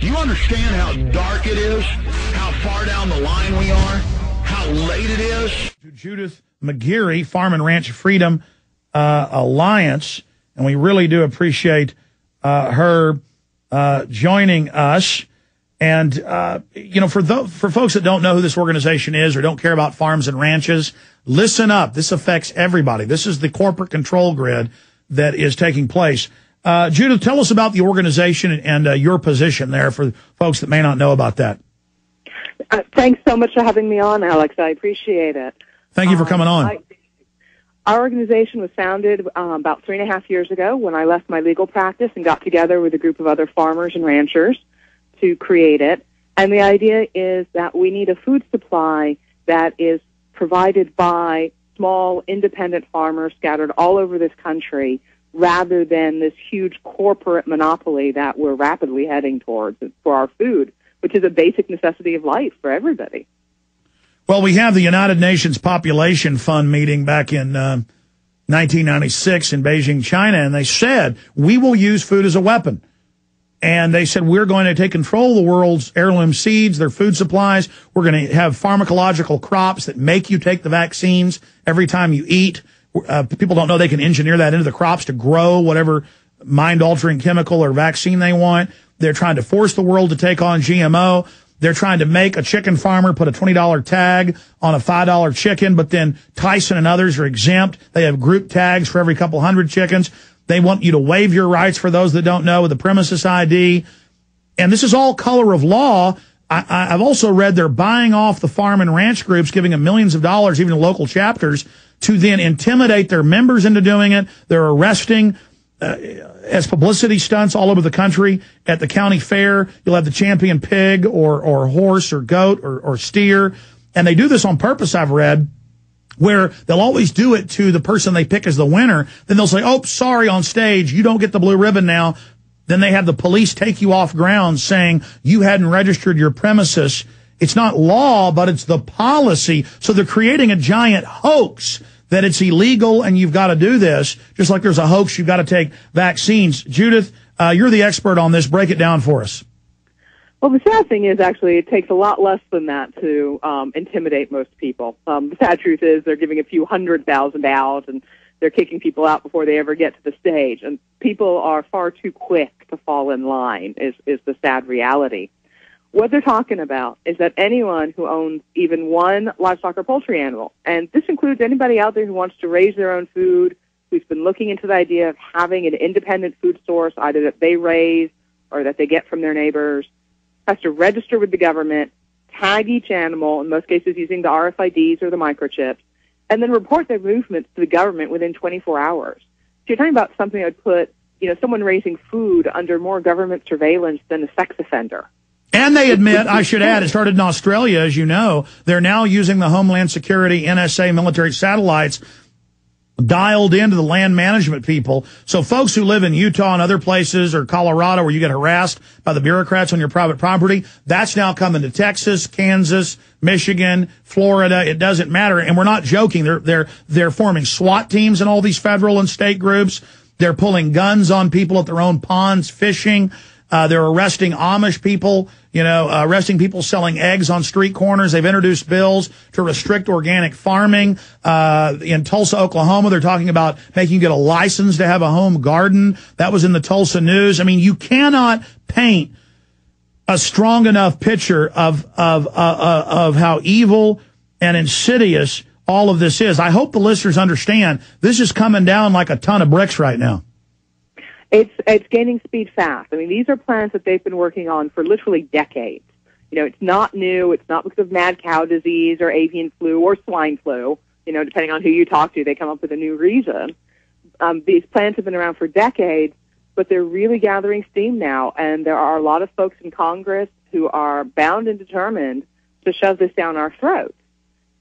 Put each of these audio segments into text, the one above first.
Do you understand how dark it is? How far down the line we are? How late it is? Judith McGeary, Farm and Ranch Freedom Alliance, and we really do appreciate her joining us. And, for folks that don't know who this organization is or don't care about farms and ranches, listen up. This affects everybody. This is the corporate control grid that is taking place. Judith, tell us about the organization and your position there for folks that may not know about that. Thanks so much for having me on, Alex. I appreciate it. Thank you for coming on. Our organization was founded about 3.5 years ago when I left my legal practice and got together with a group of other farmers and ranchers to create it. And the idea is that we need a food supply that is provided by small, independent farmers scattered all over this country rather than this huge corporate monopoly that we're rapidly heading towards for our food, which is a basic necessity of life for everybody. Well, we have the United Nations Population Fund meeting back in 1996 in Beijing, China, and they said, we will use food as a weapon. And they said, we're going to take control of the world's heirloom seeds, their food supplies. We're going to have pharmacological crops that make you take the vaccines every time you eat. People don't know they can engineer that into the crops to grow whatever mind-altering chemical or vaccine they want. They're trying to force the world to take on GMO. They're trying to make a chicken farmer put a $20 tag on a $5 chicken, but then Tyson and others are exempt. They have group tags for every couple hundred chickens. They want you to waive your rights, for those that don't know, with the premises ID. And this is all color of law. I've also read they're buying off the farm and ranch groups, giving them millions of dollars, even to local chapters, to then intimidate their members into doing it. They're arresting as publicity stunts all over the country. At the county fair, you'll have the champion pig or horse or goat or steer. And they do this on purpose, I've read, where they'll always do it to the person they pick as the winner. Then they'll say, oh, sorry, on stage, you don't get the blue ribbon now. Then they have the police take you off grounds saying you hadn't registered your premises. It's not law, but it's the policy. So they're creating a giant hoax that it's illegal and you've got to do this, just like there's a hoax you've got to take vaccines. Judith, you're the expert on this. Break it down for us. Well, the sad thing is, actually, it takes a lot less than that to intimidate most people. The sad truth is they're giving a few 100,000 out, and they're kicking people out before they ever get to the stage. And people are far too quick to fall in line, is the sad reality. What they're talking about is that anyone who owns even one livestock or poultry animal, and this includes anybody out there who wants to raise their own food, who's been looking into the idea of having an independent food source, either that they raise or that they get from their neighbors, has to register with the government, tag each animal, in most cases using the RFIDs or the microchips, and then report their movements to the government within 24 hours. So you're talking about something that would put, someone raising food under more government surveillance than a sex offender. And they admit, I should add, it started in Australia, as you know. They're now using the Homeland Security, NSA military satellites dialed into the land management people. So folks who live in Utah and other places or Colorado where you get harassed by the bureaucrats on your private property, that's now coming to Texas, Kansas, Michigan, Florida. It doesn't matter. And we're not joking. They're forming SWAT teams in all these federal and state groups. They're pulling guns on people at their own ponds, fishing. They're arresting Amish people, arresting people selling eggs on street corners. They've introduced bills to restrict organic farming. In Tulsa, Oklahoma, they're talking about making you get a license to have a home garden. That was in the Tulsa News. I mean, you cannot paint a strong enough picture of how evil and insidious all of this is. I hope the listeners understand this is coming down like a ton of bricks right now. It's gaining speed fast. I mean, these are plans that they've been working on for literally decades. It's not new. It's not because of mad cow disease or avian flu or swine flu. Depending on who you talk to, they come up with a new reason. These plans have been around for decades, but they're really gathering steam now, and there are a lot of folks in Congress who are bound and determined to shove this down our throats.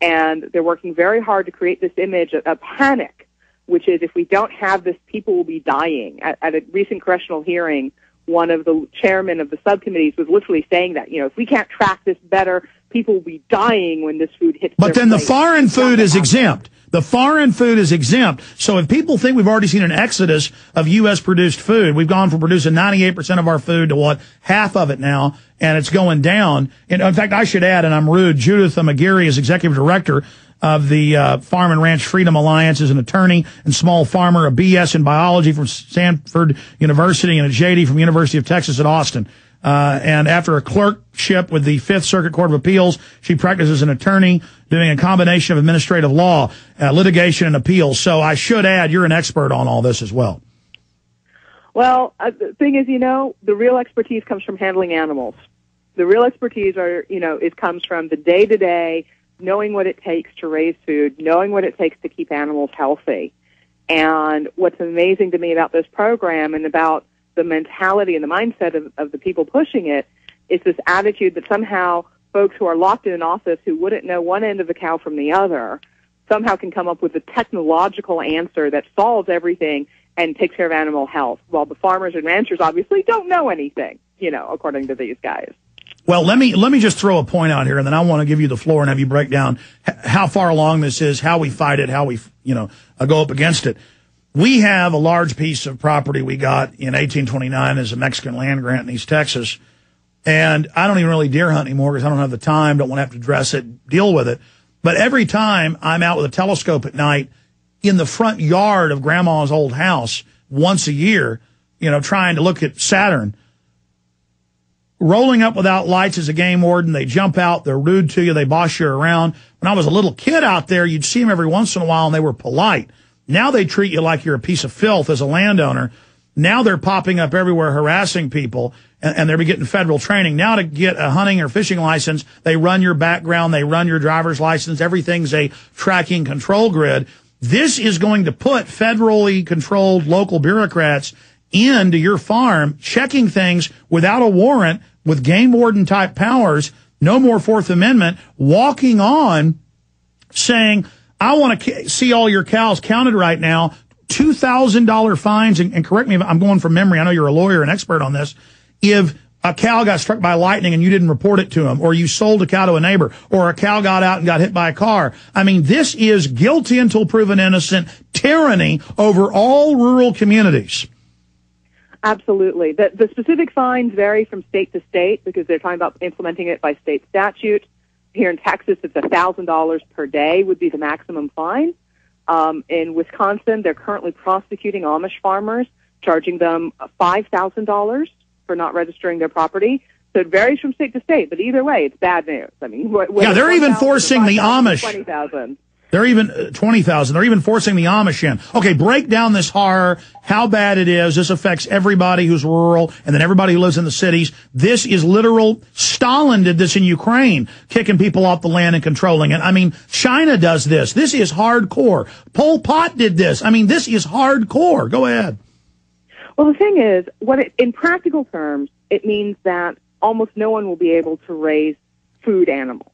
And they're working very hard to create this image of panic, which is if we don't have this, people will be dying. At a recent congressional hearing, one of the chairmen of the subcommittees was literally saying that, if we can't track this better, people will be dying when this food hits But their then the plate. foreign food is exempt. The foreign food is exempt. So if people think we've already seen an exodus of U.S. produced food, we've gone from producing 98% of our food to half of it now, and it's going down. And in fact, I should add, and I'm rude, Judith McGeary is executive director of the Farm and Ranch Freedom Alliance, is an attorney and small farmer, a BS in biology from Stanford University, and a JD from University of Texas at Austin. And after a clerkship with the Fifth Circuit Court of Appeals, she practices as an attorney doing a combination of administrative law, litigation, and appeals. So I should add, you're an expert on all this as well. Well, the thing is, the real expertise comes from handling animals. The real expertise comes from the day-to-day, knowing what it takes to raise food, knowing what it takes to keep animals healthy. And what's amazing to me about this program and about the mentality and the mindset of the people pushing it is this attitude that somehow folks who are locked in an office who wouldn't know one end of the cow from the other somehow can come up with a technological answer that solves everything and takes care of animal health, while the farmers and ranchers obviously don't know anything, according to these guys. Well, let me just throw a point out here, and then I want to give you the floor and have you break down how far along this is, how we fight it, how we, go up against it. We have a large piece of property we got in 1829 as a Mexican land grant in East Texas, and I don't even really deer hunt anymore because I don't have the time, don't want to have to dress it, deal with it. But every time I'm out with a telescope at night in the front yard of Grandma's old house once a year, trying to look at Saturn, rolling up without lights as a game warden, they jump out, they're rude to you, they boss you around. When I was a little kid out there, you'd see them every once in a while, and they were polite. Now they treat you like you're a piece of filth as a landowner. Now they're popping up everywhere harassing people, and they're getting federal training. Now to get a hunting or fishing license, they run your background, they run your driver's license, everything's a tracking control grid. This is going to put federally controlled local bureaucrats into your farm, checking things without a warrant, with game warden type powers, no more Fourth Amendment, walking on saying, I want to see all your cows counted right now, $2,000 fines, and correct me if I'm going from memory, I know you're a lawyer and expert on this, if a cow got struck by lightning and you didn't report it to him, or you sold a cow to a neighbor, or a cow got out and got hit by a car. I mean, this is guilty until proven innocent tyranny over all rural communities. Absolutely. The specific fines vary from state to state because they're talking about implementing it by state statute. Here in Texas, it's $1,000 per day would be the maximum fine. In Wisconsin, they're currently prosecuting Amish farmers, charging them $5,000 for not registering their property. So it varies from state to state, but either way, it's bad news. I mean, they're even forcing the Amish. 20,000. They're even 20,000. They're even forcing the Amish in. Okay, break down this horror, how bad it is. This affects everybody who's rural and then everybody who lives in the cities. This is literal. Stalin did this in Ukraine, kicking people off the land and controlling it. I mean, China does this. This is hardcore. Pol Pot did this. I mean, this is hardcore. Go ahead. Well, the thing is, in practical terms, it means that almost no one will be able to raise food animals.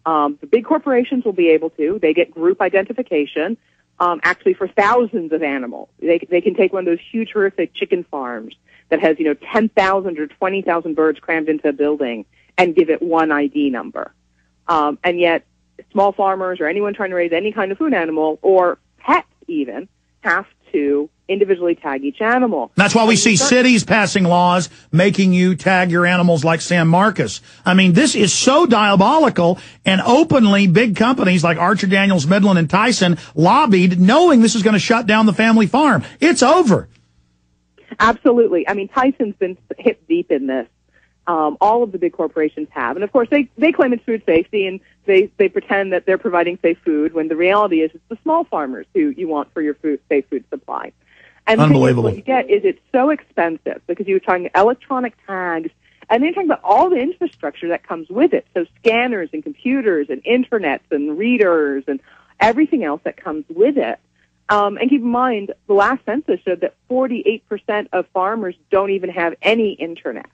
The big corporations will be able to. They get group identification, actually for thousands of animals. They can take one of those huge, horrific chicken farms that has, 10,000 or 20,000 birds crammed into a building and give it one ID number. And yet, small farmers or anyone trying to raise any kind of food animal or pets even have to individually tag each animal. That's why we see cities passing laws making you tag your animals like San Marcos. I mean, this is so diabolical, and openly big companies like Archer Daniels, Midland, and Tyson lobbied knowing this is going to shut down the family farm. It's over. Absolutely. I mean, Tyson's been hip deep in this. All of the big corporations have. And, of course, they claim it's food safety, and they pretend that they're providing safe food when the reality is it's the small farmers who you want for your safe food supply. And unbelievable. What you get is it's so expensive because you're talking electronic tags, and then you're talking about all the infrastructure that comes with it. So scanners and computers and internets and readers and everything else that comes with it. And keep in mind, the last census showed that 48% of farmers don't even have any internet.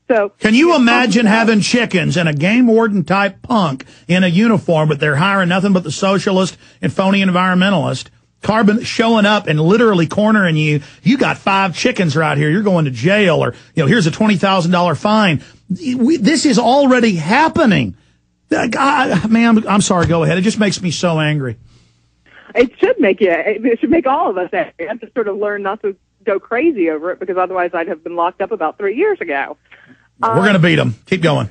So can you imagine having chickens and a game warden type punk in a uniform, but they're hiring nothing but the socialist and phony environmentalist, carbon showing up and literally cornering you? You got 5 chickens right here. You're going to jail, or here's a $20,000 fine. This is already happening. Ma'am, I'm sorry. Go ahead. It just makes me so angry. It should make you. It should make all of us angry. I have to sort of learn not to go crazy over it, because otherwise I'd have been locked up about 3 years ago. We're going to beat them. Keep going.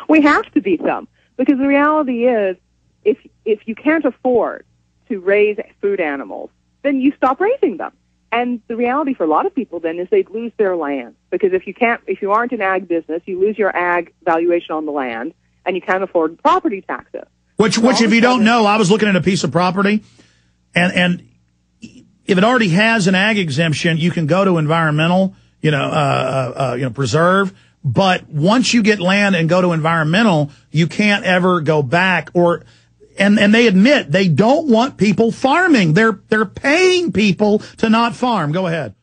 We have to beat them, because the reality is, if you can't afford to raise food animals, then you stop raising them. And the reality for a lot of people then is they'd lose their land, because if you aren't an ag business, you lose your ag valuation on the land, and you can't afford property taxes. Which if you don't know, I was looking at a piece of property, and if it already has an ag exemption, you can go to environmental, preserve. But once you get land and go to environmental, you can't ever go back. And they admit they don't want people farming. They're paying people to not farm. Go ahead.